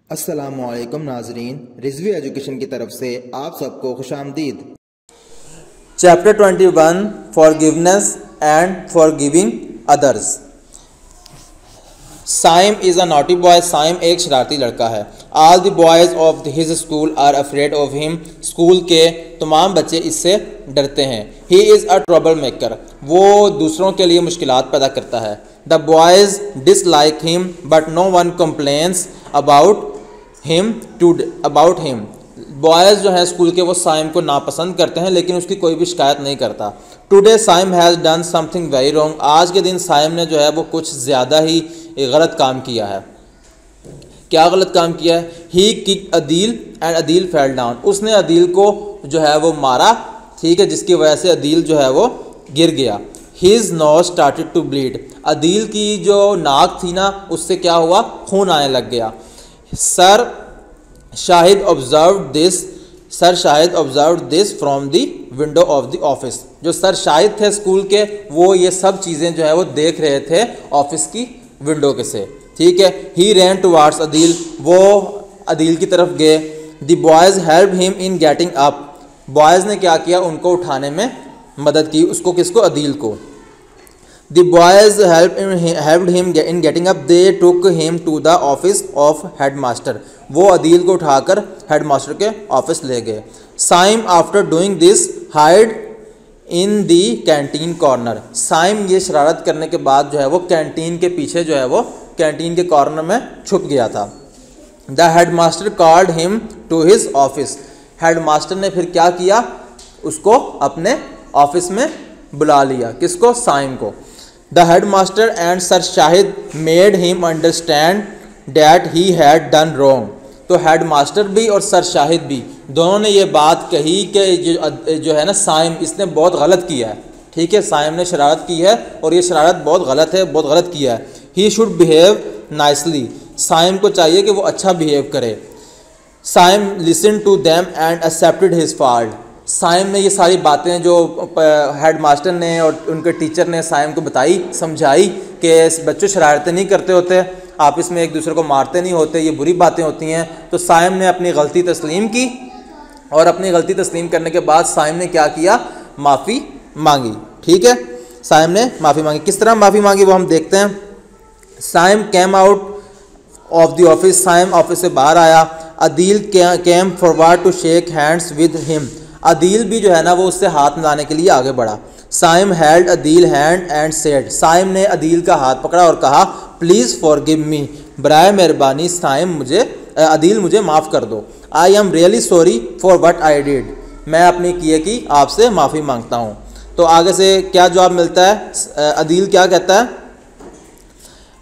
अस्सलामुअलैकुम नाजरीन, रिजवी एजुकेशन की तरफ से आप सबको खुशामदीद। Chapter 21 forgiveness and forgiving others. Saim is a naughty boy. Saim एक शरारती लड़का है। All the boys of his school are afraid of him. School के तमाम बच्चे इससे डरते हैं। He is a troublemaker. वो दूसरों के लिए मुश्किलात पैदा करता है। The boys dislike him but no one complains about him. Boys जो हैं स्कूल के वो साइम को नापसंद करते हैं, लेकिन उसकी कोई भी शिकायत नहीं करता। Today Saim has done something very wrong. आज के दिन साइम ने जो है वो कुछ ज़्यादा ही गलत काम किया है। क्या गलत काम किया है? He kick Adeel and Adeel fell down. उसने अदील को जो है वो मारा, ठीक है, जिसकी वजह से अदील जो है वो गिर गया। His nose started to bleed. Adeel की जो नाक थी ना, उससे क्या हुआ, खून आने लग गया। Sir Shahid observe this from the window of the office. जो सर शाहिद थे स्कूल के, वो ये सब चीज़ें जो है वो देख रहे थे ऑफिस की विंडो के से, ठीक है। ही रैन टुवार्ड्स अदील। वो अदील की तरफ गए। The boys help him in getting up. Boys ने क्या किया, उनको उठाने में मदद की। उसको किसको? अदील को। The boys helped him in getting up. They took him to the office of headmaster. वो अदील को उठाकर हेडमास्टर के ऑफिस ले गए। Saim after doing this hide in the canteen corner. Saim ये शरारत करने के बाद जो है वो कैंटीन के पीछे जो है वो कैंटीन के कॉर्नर में छुप गया था। The headmaster called him to his office. Headmaster ने फिर क्या किया, उसको अपने ऑफिस में बुला लिया। किसको? साइम को। The headmaster and Sir Shahid made him understand that he had done wrong. तो हेडमास्टर भी और सर शाहिद भी दोनों ने ये बात कही कि जो है ना साइम, इसने बहुत गलत किया है, ठीक है। साइम ने शरारत की है और ये शरारत बहुत गलत है, बहुत गलत किया है। He should behave nicely. Saim को चाहिए कि वो अच्छा बिहेव करे। Saim listened to them and accepted his fault. Saim ने ये सारी बातें जो हेडमास्टर ने और उनके टीचर ने साइम को बताई, समझाई कि बच्चों शरारतें नहीं करते होते, आपस में एक दूसरे को मारते नहीं होते, ये बुरी बातें होती हैं। तो साइम ने अपनी गलती तस्लीम की और अपनी गलती तस्लीम करने के बाद साइम ने क्या किया, माफ़ी मांगी, ठीक है। साइम ने माफ़ी मांगी। किस तरह माफ़ी मांगी वो हम देखते हैं। Saim came out of the office. Saim office से बाहर आया। Adeel came forward to shake hands with him. Adeel भी जो है ना वो उससे हाथ मिलाने के लिए आगे बढ़ा। Saim held Adeel hand and said. Saim ने अदील का हाथ पकड़ा और कहा, प्लीज़ फॉरगिव मी। बराए मेहरबानी साइम अदील मुझे माफ़ कर दो। I am really sorry for what I did. मैं अपनी किए की आपसे माफ़ी मांगता हूँ। तो आगे से क्या जवाब मिलता है? अदील क्या कहता है?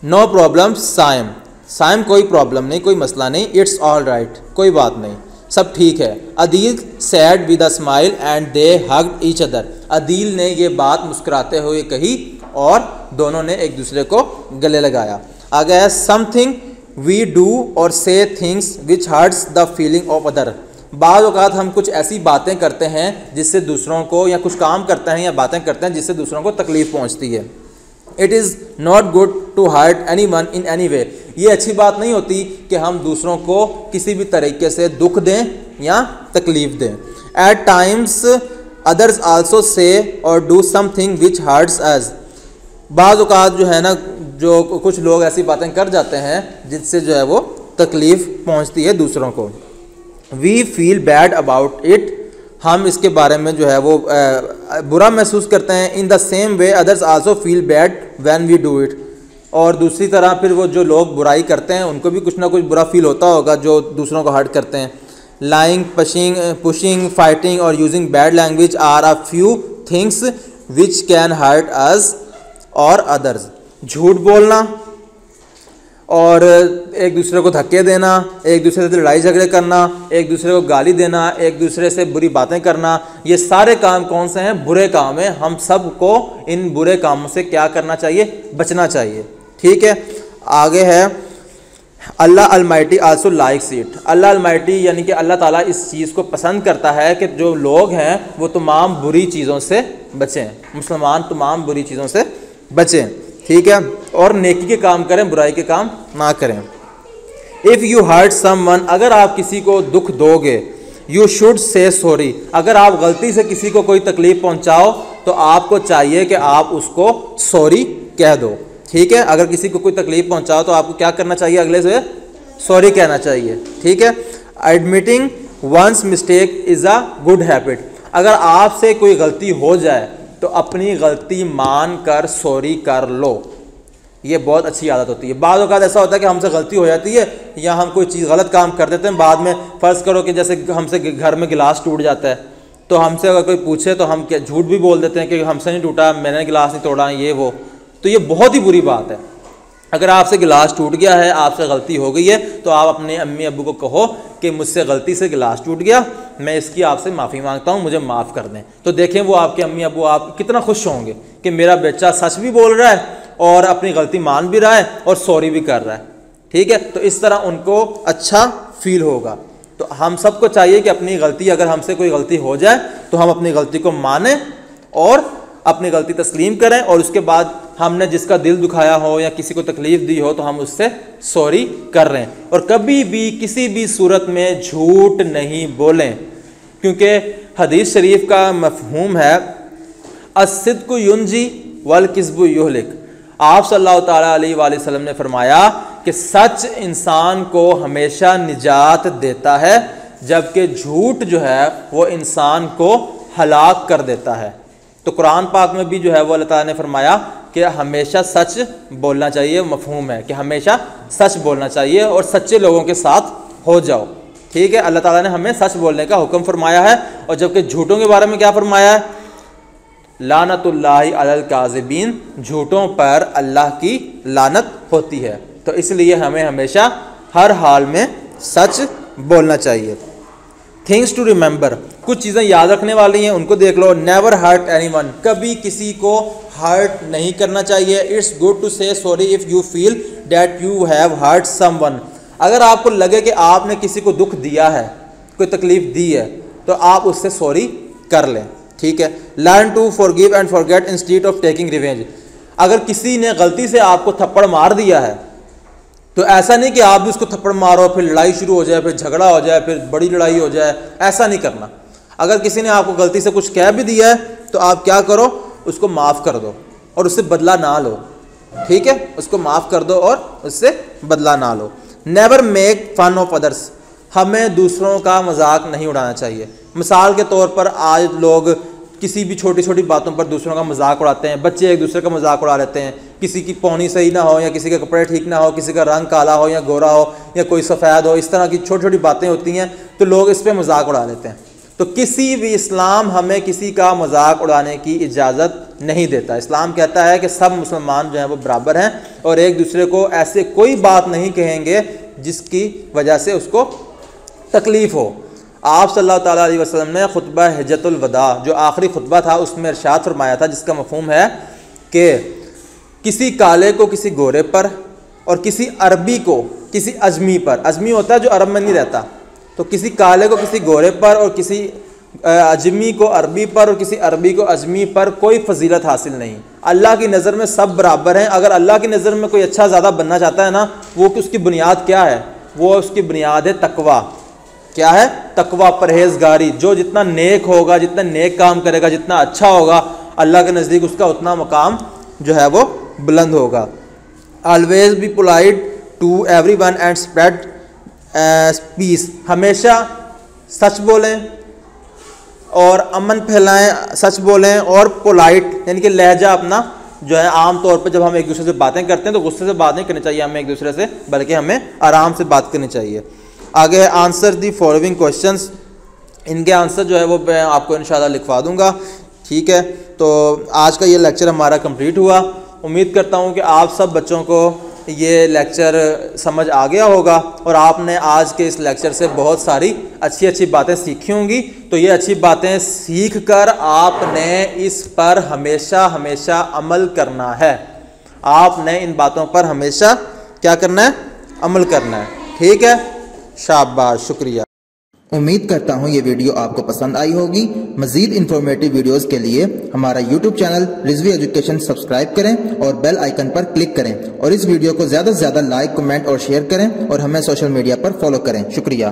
No problem Saim. साइम कोई प्रॉब्लम नहीं, कोई मसला नहीं। इट्स ऑल राइट, कोई बात नहीं, सब ठीक है। Adeel sad with a smile and they hugged each other. Adeel ने ये बात मुस्कुराते हुए कही और दोनों ने एक दूसरे को गले लगाया। आगे है समथिंग वी डू और से things which hertz the feeling of other. बाज़ औक़ात हम कुछ ऐसी बातें करते हैं जिससे दूसरों को, या कुछ काम करते हैं या बातें करते हैं जिससे दूसरों को तकलीफ़ पहुँचती है। It is not good to hurt anyone in any way. ये अच्छी बात नहीं होती कि हम दूसरों को किसी भी तरीके से दुख दें या तकलीफ़ दें। Eight times others also say और डू समथिंग विच हर्ट्स अस। बाज़ औक़ात जो है ना, जो कुछ लोग ऐसी बातें कर जाते हैं जिससे जो है वो तकलीफ़ पहुंचती है दूसरों को। We feel bad about it. हम इसके बारे में जो है वो बुरा महसूस करते हैं। In the same way others also feel bad when we do it. और दूसरी तरह फिर वो जो लोग बुराई करते हैं उनको भी कुछ ना कुछ बुरा फील होता होगा जो दूसरों को हर्ट करते हैं। लाइंग, पुशिंग, फाइटिंग और using bad language are a few things which can hurt us और अदर्स। झूठ बोलना और एक दूसरे को धक्के देना, एक दूसरे से लड़ाई झगड़े करना, एक दूसरे को गाली देना, एक दूसरे से बुरी बातें करना, ये सारे काम कौन से हैं? बुरे काम हैं। हम सब को इन बुरे कामों से क्या करना चाहिए? बचना चाहिए, ठीक है। आगे है Allah almighty also likes it. Allah almighty यानी कि अल्लाह ताला इस चीज़ को पसंद करता है कि जो लोग हैं वो तमाम बुरी चीज़ों से बचें, मुसलमान तमाम बुरी चीज़ों से बचें, ठीक है, और नेकी के काम करें, बुराई के काम ना करें। इफ़ यू हर्ट समवन, अगर आप किसी को दुख दोगे, यू शुड से सॉरी, अगर आप गलती से किसी को कोई तकलीफ पहुंचाओ तो आपको चाहिए कि आप उसको सॉरी कह दो। ठीक है, अगर किसी को कोई तकलीफ पहुंचाओ तो आपको क्या करना चाहिए, अगले से सॉरी कहना चाहिए। ठीक है, admitting one's mistake is a good habit, अगर आपसे कोई गलती हो जाए तो अपनी गलती मान कर सॉरी कर लो, ये बहुत अच्छी आदत होती है। बाद औक़ात ऐसा होता है कि हमसे गलती हो जाती है या हम कोई चीज़ गलत काम कर देते हैं, बाद में फ़र्ज़ करो कि जैसे हमसे घर में गिलास टूट जाता है तो हमसे अगर कोई पूछे तो हम क्या झूठ भी बोल देते हैं कि हमसे नहीं टूटा, मैंने गिलास नहीं तोड़ा, ये वो, तो ये बहुत ही बुरी बात है। अगर आपसे गिलास टूट गया है, आपसे गलती हो गई है, तो आप अपने अम्मी अब्बू को कहो कि मुझसे गलती से गिलास टूट गया, मैं इसकी आपसे माफ़ी मांगता हूँ, मुझे माफ़ कर दें। तो देखें वो आपके अम्मी अब्बू आप कितना खुश होंगे कि मेरा बच्चा सच भी बोल रहा है और अपनी गलती मान भी रहा है और सॉरी भी कर रहा है। ठीक है, तो इस तरह उनको अच्छा फील होगा। तो हम सबको चाहिए कि अपनी गलती, अगर हमसे कोई गलती हो जाए तो हम अपनी गलती को मानें और अपनी गलती तस्लीम करें, और उसके बाद हमने जिसका दिल दुखाया हो या किसी को तकलीफ़ दी हो तो हम उससे सॉरी कर रहे हैं। और कभी भी किसी भी सूरत में झूठ नहीं बोलें, क्योंकि हदीस शरीफ का मफ़हूम है अस्सिद्क़ु युंजी वल किज़्बु युहलिक। आप सल्लल्लाहु ताला अलैहि वसल्लम ने फरमाया कि सच इंसान को हमेशा निजात देता है, जबकि झूठ जो है वो इंसान को हलाक कर देता है। तो कुरान पाक में भी जो है वो अल्लाह ताला ने फरमाया कि हमेशा सच बोलना चाहिए, मफहूम है कि हमेशा सच बोलना चाहिए और सच्चे लोगों के साथ हो जाओ। ठीक है, अल्लाह ताला ने हमें सच बोलने का हुक्म फरमाया है, और जबकि झूठों के बारे में क्या फरमाया है, लानतुल्लाहि अलल काज़िबीन, झूठों पर अल्लाह की लानत होती है। तो इसलिए हमें हमेशा हर हाल में सच बोलना चाहिए। थिंग्स टू रिमेंबर, कुछ चीज़ें याद रखने वाली हैं, उनको देख लो। नेवर हर्ट एनीवन, कभी किसी को हर्ट नहीं करना चाहिए। It's good to say sorry if you feel that you have hurt someone, अगर आपको लगे कि आपने किसी को दुख दिया है, कोई तकलीफ दी है, तो आप उससे सॉरी कर लें। ठीक है, learn to forgive and forget instead of taking revenge, अगर किसी ने गलती से आपको थप्पड़ मार दिया है तो ऐसा नहीं कि आप भी उसको थप्पड़ मारो, फिर लड़ाई शुरू हो जाए, फिर झगड़ा हो जाए, फिर बड़ी लड़ाई हो जाए, ऐसा नहीं करना। अगर किसी ने आपको गलती से कुछ कह भी दिया है तो आप क्या करो, उसको माफ़ कर दो और उससे बदला ना लो। ठीक है, उसको माफ़ कर दो और उससे बदला ना लो। Never make fun of others, हमें दूसरों का मजाक नहीं उड़ाना चाहिए। मिसाल के तौर पर आज लोग किसी भी छोटी छोटी बातों पर दूसरों का मजाक उड़ाते हैं, बच्चे एक दूसरे का मजाक उड़ा लेते हैं, किसी की पौनी सही ना हो या किसी के कपड़े ठीक ना हो, किसी का रंग काला हो या गोरा हो या कोई सफ़ेद हो, इस तरह की छोटी छोटी बातें होती हैं तो लोग इस पर मजाक उड़ा लेते हैं। तो किसी भी, इस्लाम हमें किसी का मजाक उड़ाने की इजाज़त नहीं देता। इस्लाम कहता है कि सब मुसलमान जो हैं वो बराबर हैं और एक दूसरे को ऐसे कोई बात नहीं कहेंगे जिसकी वजह से उसको तकलीफ़ हो। आप सल्लल्लाहु ताला अलैहि वसल्लम ने खुतबा हिज्जतुल वदा, जो आखिरी खुतबा था, उसमें इरशाद फरमाया था, जिसका मफहूम है कि किसी काले को किसी गोरे पर और किसी अरबी को किसी अजमी पर, अजमी होता है जो अरब में नहीं रहता, तो किसी काले को किसी गोरे पर और किसी अजमी को अरबी पर और किसी अरबी को अजमी पर कोई फजीलत हासिल नहीं। अल्लाह की नज़र में सब बराबर हैं। अगर अल्लाह की नज़र में कोई अच्छा ज़्यादा बनना चाहता है ना, वो कि उसकी बुनियाद क्या है, वो उसकी बुनियाद है तकवा। क्या है? तकवा, परहेजगारी। जो जितना नेक होगा, जितना नेक काम करेगा, जितना अच्छा होगा, अल्लाह के नज़दीक उसका उतना मकाम जो है वो बुलंद होगा। Always be polite to everyone and spread peace, हमेशा सच बोलें और अमन फैलाएं, सच बोलें और पोलाइट यानी कि लहजा अपना जो है, आम तौर पर जब हम एक दूसरे से बातें करते हैं तो गुस्से से बात नहीं करनी चाहिए हमें एक दूसरे से, बल्कि हमें आराम से बात करनी चाहिए। आगे है आंसर दी फॉलोइंग क्वेश्चंस, इनके आंसर जो है वो मैं आपको इंशाल्लाह लिखवा दूंगा। ठीक है, तो आज का ये लेक्चर हमारा कंप्लीट हुआ। उम्मीद करता हूँ कि आप सब बच्चों को ये लेक्चर समझ आ गया होगा और आपने आज के इस लेक्चर से बहुत सारी अच्छी अच्छी बातें सीखी होंगी। तो ये अच्छी बातें सीख कर आपने इस पर हमेशा हमेशा अमल करना है। आपने इन बातों पर हमेशा क्या करना है? अमल करना है। ठीक है, शाबाश, शुक्रिया। उम्मीद करता हूँ ये वीडियो आपको पसंद आई होगी। मजीद इंफॉर्मेटिव वीडियोस के लिए हमारा YouTube channel Rizvi education subscribe करें और बेल आइकन पर क्लिक करें और इस वीडियो को ज़्यादा से ज़्यादा लाइक, कमेंट और शेयर करें और हमें सोशल मीडिया पर फॉलो करें। शुक्रिया।